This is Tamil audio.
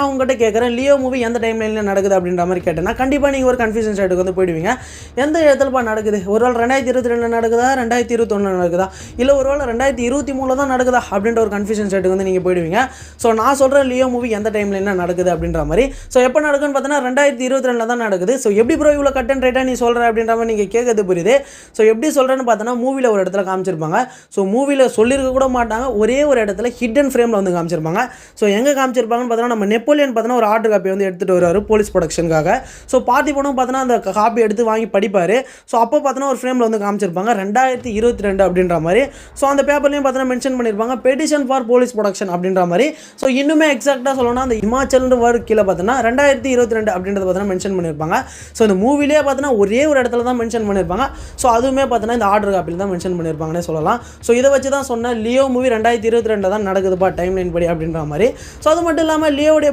நான் உங்கள்கிட்ட கேட்குறேன், லியோ மூவி எந்த டைம்லைனில் நடக்குது அப்படின்ற மாதிரி கேட்டேன்னா கண்டிப்பாக நீங்கள் ஒரு கன்ஃபியூஷன் ஸ்டேட்டுக்கு வந்து போயிடுவீங்க. எந்த இடத்துலப்பா நடக்குது? ஒரு வேளை 2022 நடக்குதா, 2021 நடக்குதா, இல்லை ஒரு வேளை 2023 தான் நடக்குதா அப்படின்ற ஒரு கன்ஃபியூஷன் ஸ்டேட்டுக்கு வந்து நீங்கள் போயிடுவீங்க. ஸோ நான் சொல்கிறேன் லியோ மூவி எந்த டைம்லைனில் நடக்குது அப்படின்ற மாதிரி. ஸோ எப்போ நடக்குன்னு பார்த்தீங்கன்னா 2022 தான் நடக்குது. ஸோ எப்படி ப்ரோ இவ்வளோ கட் அண்ட் ரைட்டாக நீ சொல்கிற அப்படின்ற மாதிரி நீங்கள் கேட்கறது புரியுது. ஸோ எப்படி சொல்கிறேன்னு பார்த்தோன்னா மூவியில் ஒரு இடத்துல காமிச்சிருப்பாங்க. ஸோ மூவியில் சொல்லியிருக்க கூட மாட்டாங்க, ஒரே ஒரு இடத்துல ஹிடன் ஃப்ரேமில் வந்து காமிச்சிருப்பாங்க. ஸோ எங்கே காமிச்சிருப்பாங்கன்னு பார்த்தோன்னா நம்ம நெப்போலியன் பார்த்தோன்னா ஒரு ஆர்டர் காப்பி வந்து எடுத்துகிட்டு வருவார் போலீஸ் ப்ரொடக்ஷனுக்காக. ஸோ பார்த்திபனும் பார்த்தோன்னா அந்த காப்பி எடுத்து வாங்கி படிப்பார். ஸோ அப்போ பார்த்தோன்னா ஒரு ஃப்ரேமில் வந்து காமிச்சிருப்பாங்க 2022 அப்படின்ற மாதிரி. ஸோ அந்த பேப்பர்லையும் பார்த்தோன்னா மென்ஷன் பண்ணியிருப்பாங்க பெட்டிஷன் ஃபார் போலீஸ் ப்ரொடக்ஷன் அப்படின்ற மாதிரி. ஸோ இன்னுமே எக்ஸாக்டாக சொல்லணும்னா அந்த இமாச்சல்ன்ற வேர்டு கீழே பார்த்தோன்னா 2022 அப்படின்றத பார்த்தோன்னா மென்ஷன் பண்ணியிருப்பாங்க. ஸோ இந்த மூவிலே பார்த்தோன்னா ஒரே ஒரு இடத்துல தான் மென்ஷன் பண்ணியிருப்பாங்க. ஸோ அதுவுமே பார்த்தோன்னா இந்த ஆர்டர் காப்பியில் தான் மென்ஷன் பண்ணியிருப்பாங்கன்னே சொல்லலாம். ஸோ இதை வச்சு தான் சொன்னேன் லியோ மூவி 2022 தான் நடக்குதுப்பா டைம் லைன் படி அப்படின்ற மாதிரி. ஸோ அது மட்டும் இல்லாமல் லியோவுடைய